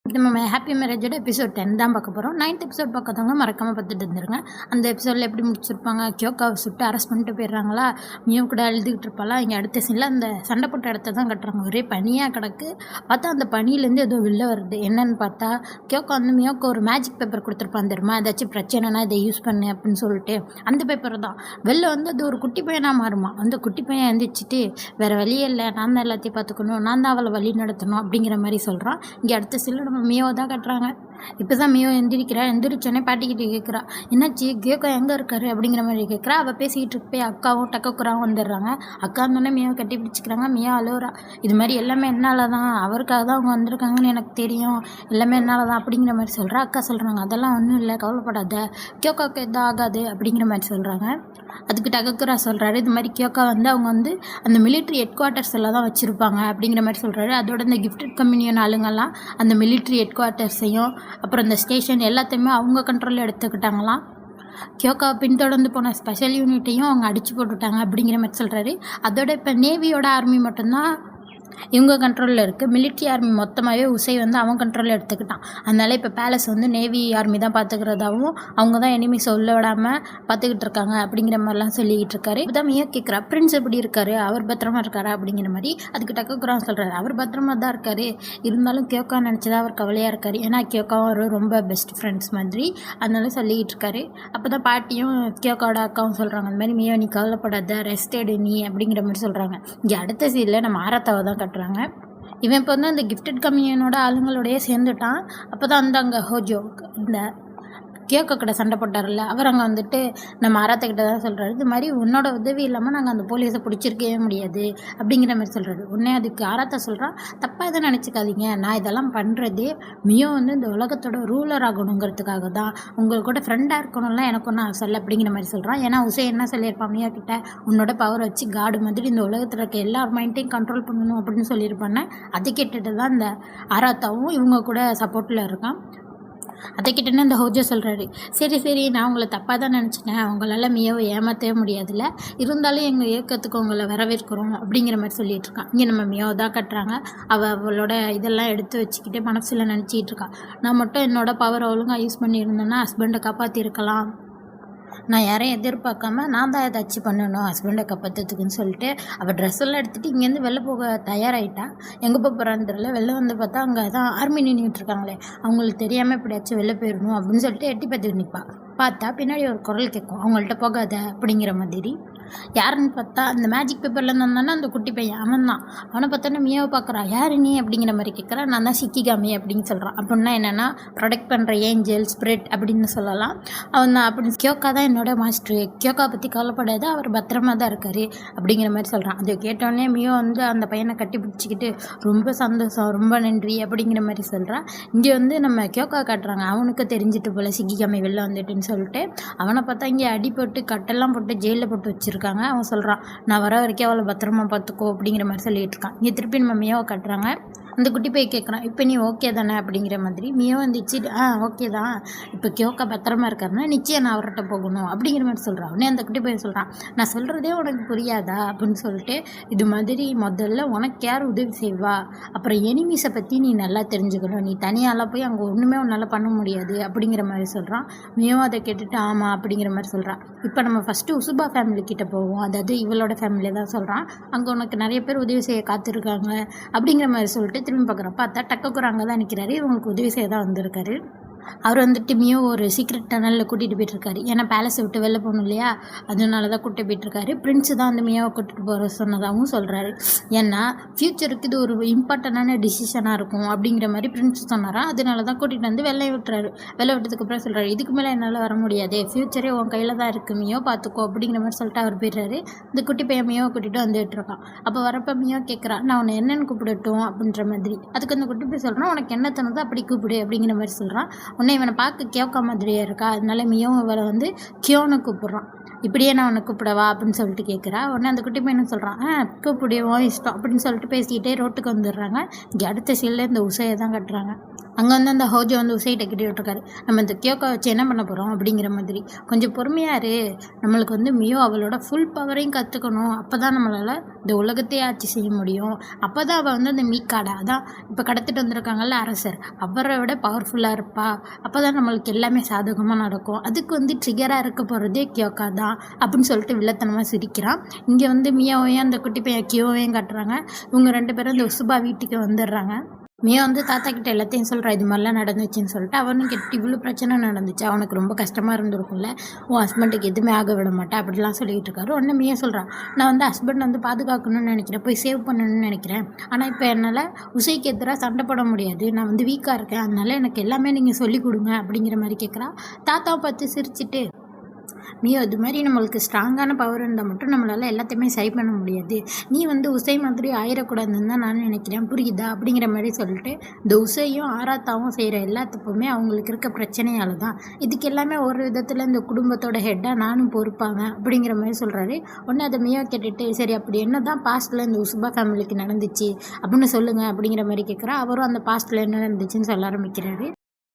நம்ம happy மேரேஜோட episode 10 தான் பார்க்க போகிறோம். 9th எபிசோட் பார்க்காதவங்க மறக்காமல் பார்த்துட்டு இருந்துருங்க. அந்த எபிசோடில் எப்படி முடிச்சிருப்பாங்க, கியோக்காவை சுட்டு அரெஸ்ட் பண்ணிட்டு போயிடுறாங்களா, மியோ கூட எழுதிக்கிட்டு இருப்பாளா. இங்கே அடுத்த சீனில் அந்த சண்டை போட்ட இடத்த தான் கட்டுறாங்க. ஒரே பனியாக கிடக்கு. பார்த்தா அந்த பனியிலேருந்து ஏதோ வெளில வருது. என்னன்னு பார்த்தா கியோக்கா வந்து மியோக்கு ஒரு மேஜிக் பேப்பர் கொடுத்துருப்பான் தெரியுமா, ஏதாச்சும் பிரச்சனைனா இதை யூஸ் பண்ணு அப்படின்னு சொல்லிட்டு. அந்த பேப்பர் தான் வெளில வந்து அது ஒரு குட்டி பையனாக மாறுமா. அந்த குட்டி பையன் எழுந்திரிச்சிட்டு வேறு வழியே இல்லை, நான் தான் எல்லாத்தையும் பார்த்துக்கணும், நான் தான் அவளை வழி நடத்தணும் அப்படிங்கிற மாதிரி சொல்கிறான். இங்கே அடுத்த சீனில் நம்ம மியோ தான் கட்டுறாங்க. இப்போ தான் மியோ எந்திரிச்சோன்னே பாட்டிக்கிட்டே கேட்குறா, என்னாச்சு கியோக்கா எங்கே இருக்காரு அப்படிங்கிற மாதிரி கேட்குறா. அவள் பேசிக்கிட்டு போய் அக்காவும் டக்கக்குறாவும் வந்துடுறாங்க. அக்கா வந்தோடனே மியோ கட்டி பிடிச்சிக்கிறாங்க. மியோ அழுவுறா. இது மாதிரி எல்லாமே என்னால் தான், அவருக்காக தான் அவங்க வந்திருக்காங்கன்னு எனக்கு தெரியும், எல்லாமே என்னால் தான் அப்படிங்கிற மாதிரி சொல்கிறா. அக்கா சொல்கிறாங்க, அதெல்லாம் ஒன்றும் இல்லை, கவலைப்படாத, கியோக்காவுக்கு எதுவும் ஆகாது அப்படிங்கிற மாதிரி சொல்கிறாங்க. அதுக்கு டக்கக்குரா சொல்கிறாரு, இது மாதிரி கியோக்கா வந்து அவங்க வந்து அந்த மிலிட்ரி ஹெட் குவார்ட்டர்ஸில் தான் வச்சுருப்பாங்க அப்படிங்கிற மாதிரி சொல்கிறாரு. அதோட இந்த கிஃப்டட் கம்யூனியன் ஆளுங்கள்லாம் அந்த மிலிட்ரி ஹெட் குவார்ட்டர்ஸையும் அப்புறம் இந்த ஸ்டேஷன் எல்லாத்தையுமே அவங்க கண்ட்ரோலில் எடுத்துக்கிட்டாங்களாம். கியோக்காவை பின்தொடர்ந்து போன ஸ்பெஷல் யூனிட்டையும் அவங்க அடித்து போட்டுவிட்டாங்க அப்படிங்கிற மாதிரி சொல்கிறாரு. அதோட இப்போ நேவியோட ஆர்மி மட்டும்தான் இவங்க கண்ட்ரோலில் இருக்குது. மிலிட்ரி ஆர்மி மொத்தமாகவே உசை வந்து அவன் கண்ட்ரோலில் எடுத்துக்கிட்டான். அதனால் இப்போ பேலஸ் வந்து நேவி ஆர்மி தான் பார்த்துக்கிறதாவும் அவங்க தான் எனிமீஸ் உள்ள விடாமல் பார்த்துக்கிட்டு இருக்காங்க அப்படிங்கிற மாதிரிலாம் சொல்லிக்கிட்டு இருக்காரு. இப்போ தான் மியோ கேட்குறா, பிரின்ஸ் எப்படி இருக்காரு, அவர் பத்திரமா இருக்காரா அப்படிங்கிற மாதிரி. அதுக்கு டக்கக்குறான் சொல்கிறாரு, அவர் பத்திரமா தான் இருக்காரு, இருந்தாலும் கியோக்கா நினச்சதா அவர் கவலையாக இருக்கார், ஏன்னா கியோக்காவும் அவர் ரொம்ப பெஸ்ட் ஃப்ரெண்ட்ஸ் மாதிரி, அதனால சொல்லிக்கிட்டு இருக்காரு. அப்போ தான் பாட்டியும் கியோக்காவோட அக்காவும் சொல்கிறாங்க, அந்த மாதிரி மியோ நீ கவலைப்படாத, ரெஸ்டெடு நீ அப்படிங்கிற மாதிரி சொல்கிறாங்க. இங்கே அடுத்த சீனில் நம்ம ஆரத்தாவை தான் கட்டுறாங்க. இவன் இப்போ வந்து அந்த கிஃப்டட் கம்யூனியனோட ஆளுங்களோடையே சேர்ந்துட்டான். அப்போ தான் வந்து அங்கே ஹோஜோ இந்த கியோக்கா கிட்ட சண்டை போட்டார்ல, அவர் அங்கே வந்துட்டு நம்ம ஆராத்தக்கிட்ட தான் சொல்கிறாரு, இது மாதிரி உன்னோட உதவி இல்லாமல் நாங்கள் அந்த போலீஸை பிடிச்சிருக்கவே முடியாது அப்படிங்கிற மாதிரி சொல்கிறாரு. உடனே அதுக்கு ஆராத்தா சொல்கிறான், தப்பாக எதுவும் நினச்சிக்காதீங்க, நான் இதெல்லாம் பண்ணுறது மியோ வந்து இந்த உலகத்தோட ரூலர் ஆகணுங்கிறதுக்காக தான், உங்களுக்கு கூட ஃப்ரெண்டாக இருக்கணும்லாம் எனக்கு ஒன்றும் சொல்ல அப்படிங்கிற மாதிரி சொல்கிறான். ஏன்னா உசை என்ன சொல்லியிருப்பான் மியோ கிட்ட, உன்னோட பவர் வச்சு காடு மாதிரி இந்த உலகத்தில் இருக்க எல்லா மைண்டையும் கண்ட்ரோல் பண்ணணும் அப்படின்னு சொல்லியிருப்பானே. அதை கேட்டுட்டு தான் இந்த ஆராத்தாவும் இவங்க கூட சப்போர்ட்டில் இருக்கான். அதை கிட்டேன்னு இந்த ஹோஜோ சொல்கிறாரு, சரி நான் உங்களை தப்பாக தான் நினச்சிட்டேன், அவங்களால மியோவை ஏமாற்றவே முடியாதுல்ல, இருந்தாலும் எங்கள் இயக்கத்துக்கு உங்களை வரவேற்கிறோம் அப்படிங்கிற மாதிரி சொல்லிகிட்டு இருக்கான். இங்கே நம்ம மியோ தான் கட்டுறாங்க. அவளோட இதெல்லாம் எடுத்து வச்சுக்கிட்டு மனசில் நினச்சிக்கிட்டு இருக்கா, நான் மட்டும் என்னோட பவரை ஒழுங்காக யூஸ் பண்ணியிருந்தேன்னா ஹஸ்பண்டை காப்பாற்றிருக்கலாம், நான் யாரையும் எதிர்பார்க்காம நான் தான் ஏதாச்சும் பண்ணணும் ஹஸ்பண்டை காப்பாற்றுறதுக்குன்னு சொல்லிட்டு அவள் ட்ரெஸ் எல்லாம் எடுத்துகிட்டு இங்கேருந்து வெளில போக தயாராகிட்டா. எங்கே போகிறான்னு தெரியல. வெளில வந்து பார்த்தா அங்கே தான் ஆர்மி நின்றுட்டு இருக்காங்களே, அவங்களுக்கு தெரியாமல் எப்படியாச்சும் வெளில போயிடணும் அப்படின்னு சொல்லிட்டு எட்டி பார்த்துட்டு நிற்பா. பார்த்தா பின்னாடி ஒரு குரல் கேட்கும், அவங்கள்ட்ட போகாத அப்படிங்கிற மாதிரி. யாருன்னு பார்த்தா அந்த மேஜிக் பேப்பரில் இருந்தானே அந்த குட்டி பையன், அவன் தான். அவனை பார்த்தோன்னா மியாவை பார்க்குறா, யார் நீ அப்படிங்கிற மாதிரி கேட்குறா. நான் தான் ஷிக்கிகாமி அப்படின்னு சொல்கிறான். அப்படின்னா என்னென்னா ப்ரொடெக்ட் பண்ணுற ஏஞ்சல் ஸ்பிரிட் அப்படின்னு சொல்லலாம். அவன் தான் அப்படி. கியோக்கா தான் என்னோட மாஸ்டரு, கியோக்கா பற்றி கவலைப்படாது, அவர் பத்திரமா தான் இருக்கார் அப்படிங்கிற மாதிரி சொல்கிறான். அதை கேட்டோடனே மியோ வந்து அந்த பையனை கட்டி பிடிச்சிக்கிட்டு ரொம்ப சந்தோஷம், ரொம்ப நன்றி அப்படிங்கிற மாதிரி சொல்கிறான். இங்கே வந்து நம்ம கியோக்கா காட்டுறாங்க, அவனுக்கு தெரிஞ்சுட்டு போல் ஷிக்கிகாமி வெளில வந்துட்டுன்னு சொல்லிட்டு. அவனை பார்த்தா இங்கே அடி போட்டு கட்டெல்லாம் போட்டு ஜெயிலில் போட்டு வச்சிருக்காங்க. அவன் சொல்கிறான், நான் வர வரைக்கும் அவளை பத்திரமா பார்த்துக்கோ அப்படிங்கிற மாதிரி சொல்லிட்டு இருக்கான். இங்கே திருப்பி நம்ம மியோவை கட்டுறாங்க. அந்த குட்டி போய் கேட்குறான், இப்போ நீ ஓகே தானே அப்படிங்கிற மாதிரி. மியோ வந்துச்சு, ஓகே தான், இப்போ கியோக்கா பத்திரமா இருக்காருன்னா நிச்சயம் நான் அவர்கிட்ட போகணும் அப்படிங்கிற மாதிரி சொல்கிறான். உடனே அந்த குட்டி போய் சொல்கிறான், நான் சொல்கிறதே உனக்கு புரியாதா அப்படின்னு சொல்லிட்டு, இது மாதிரி முதல்ல உனக்கு யார் உதவி செய்வா, அப்புறம் எனிமீஸை பற்றி நீ நல்லா தெரிஞ்சுக்கணும், நீ தனியாலாம் போய் அங்கே ஒன்றுமே உன்னால் பண்ண முடியாது அப்படிங்கிற மாதிரி சொல்கிறான். மியோ அதை கேட்டுட்டு ஆமாம் அப்படிங்கிற மாதிரி சொல்கிறான். இப்போ நம்ம ஃபஸ்ட்டு உசுபா ஃபேமிலி கிட்ட போவோம், அதாவது இவளோட ஃபேமிலியை தான் சொல்கிறான். அங்கே உனக்கு நிறைய பேர் உதவி செய்ய காத்திருக்காங்க அப்படிங்கிற மாதிரி சொல்லிட்டு திரும்பி பார்க்குறோம். பார்த்தா டக்கக்குறாங்க தான் நிற்கிறாரு, இவங்களுக்கு உதவி செய்ய தான் வந்திருக்காரு. அவர் வந்துட்டு மியோ ஒரு சீக்ரெட் டனலில் கூட்டிகிட்டு போயிட்டுருக்காரு. ஏன்னா பேலஸை விட்டு வெளில போகணும் இல்லையா, அதனால தான் கூட்டிகிட்டு போயிட்டுருக்காரு. பிரின்ஸு தான் அந்த மியோவை கூட்டிகிட்டு போகிற சொன்னதாகவும் சொல்கிறாரு. ஏன்னா ஃப்யூச்சருக்கு இது ஒரு இம்பார்ட்டண்டான டிசிஷனாக இருக்கும் அப்படிங்கிற மாதிரி பிரின்ஸ் சொன்னாராம். அதனால தான் கூட்டிகிட்டு வந்து வெளில விட்டுறாரு. வெளில விட்டதுக்கப்புறம் சொல்கிறாரு, இதுக்கு மேலே என்னால் வர முடியாது, ஃப்யூச்சரே உன் கையில் தான் இருக்குது மியோ, பார்த்துக்கோ அப்படிங்கிற மாதிரி சொல்லிட்டு அவர் போயிடுறாரு. இந்த குட்டி பையன் மியோவை கூட்டிகிட்டு வந்துட்டுருக்கான். அப்போ வரப்போ மியோ கேட்குறா, நான் உன்னை என்னென்னு கூப்பிடட்டும் அப்படின்ற மாதிரி. அதுக்கு அந்த குட்டி போய் சொல்கிறான், உனக்கு என்ன தோணுதோ அப்படி கூப்பிடு அப்படிங்கிற மாதிரி சொல்கிறான். உடனே இவனை பார்க்க கியோக்கா மாதிரியே இருக்கா, அதனால மியோவும் இவரை வந்து கியோன்னு கூப்பிட்றான். இப்படியே நான் உன்னை கூப்பிடவா அப்படின்னு சொல்லிட்டு கேட்குறா. உடனே அந்த குட்டி பையனும் சொல்கிறான், கூப்பிடுவோம் இஷ்டம் அப்படின்னு சொல்லிட்டு பேசிக்கிட்டே ரோட்டுக்கு வந்துடுறாங்க. இங்கே அடுத்த சீனில் இந்த உசையை தான் கட்டுறாங்க. அங்கே வந்து அந்த ஹோஜோ வந்து உசைட்ட கேட்டுட்ருக்காரு, நம்ம இந்த கியோக்கா வச்சு என்ன பண்ண போகிறோம் அப்படிங்கிற மாதிரி. கொஞ்சம் பொறுமையாக இரு, நம்மளுக்கு வந்து மியோ அவளோட ஃபுல் பவரையும் கற்றுக்கணும், அப்போ தான் நம்மளால் இந்த உலகத்தையே ஆட்சி செய்ய முடியும். அப்போ தான் அவள் வந்து அந்த மீக்காடை அதான் இப்போ கடத்திட்டு வந்திருக்காங்கல்ல அரசர், அவரை விட பவர்ஃபுல்லாக இருப்பா. அப்போ தான் நம்மளுக்கு எல்லாமே சாதகமாக நடக்கும். அதுக்கு வந்து ட்ரிகராக இருக்க போகிறதே கியோக்கா தான் அப்படின்னு சொல்லிட்டு வில்லத்தனமாக சிரிக்கிறான். இங்கே வந்து மியாவையும் அந்த குட்டி பையன் கியோவையும் காட்டுறாங்க. இவங்க 2 பேரும் இந்த உசுபா வீட்டுக்கு வந்துடுறாங்க. மியா வந்து தாத்தா கிட்ட எல்லாத்தையும் சொல்கிறா, இது மாதிரிலாம் நடந்துச்சுன்னு சொல்லிட்டு. அவனும் கேட்டு இவ்வளோ பிரச்சனை நடந்துச்சு, அவனுக்கு ரொம்ப கஷ்டமாக இருந்திருக்கும்ல, உன் ஹஸ்பண்டுக்கு எதுவுமே ஆக விட மாட்டேன் அப்படிலாம் சொல்லிகிட்டு இருக்காரு. உடனே மியா சொல்கிறான், நான் வந்து ஹஸ்பண்ட் வந்து பாதுகாக்கணும்னு நினைக்கிறேன், போய் சேவ் பண்ணணும்னு நினைக்கிறேன். ஆனால் இப்போ என்னால் உசைக்கு எதிராக சண்டை போட முடியாது, நான் வந்து வீக்காக இருக்கேன், அதனால எனக்கு எல்லாமே நீங்கள் சொல்லிக் கொடுங்க அப்படிங்கிற மாதிரி கேட்குறா. தாத்தாவை பார்த்து சிரிச்சிட்டு, மியோ இது மாதிரி நம்மளுக்கு ஸ்ட்ராங்கான பவர் இருந்தால் மட்டும் நம்மளால் எல்லாத்தையுமே சரி பண்ண முடியாது, நீ வந்து உசை மாதிரி ஆயிடக்கூடாதுன்னு தான் நான் நினைக்கிறேன், புரியுதா அப்படிங்கிற மாதிரி சொல்லிட்டு, இந்த உசையும் ஆராத்தாவும் செய்கிற எல்லா தப்புமே அவங்களுக்கு இருக்க பிரச்சனையால் தான், இதுக்கு எல்லாமே ஒரு விதத்தில் இந்த குடும்பத்தோட ஹெட்டாக நானும் பொறுப்பாவேன் அப்படிங்கிற மாதிரி சொல்கிறாரு. உடனே அதை மியோ கேட்டுட்டு, சரி அப்படி என்ன தான் பாஸ்ட்டில் இந்த உசுபா ஃபேமிலிக்கு நடந்துச்சு அப்படின்னு சொல்லுங்கள் அப்படிங்கிற மாதிரி கேட்குறா. அவரும் அந்த பாஸ்ட்டில் என்ன நடந்துச்சுன்னு சொல்ல ஆரம்பிக்கிறாரு.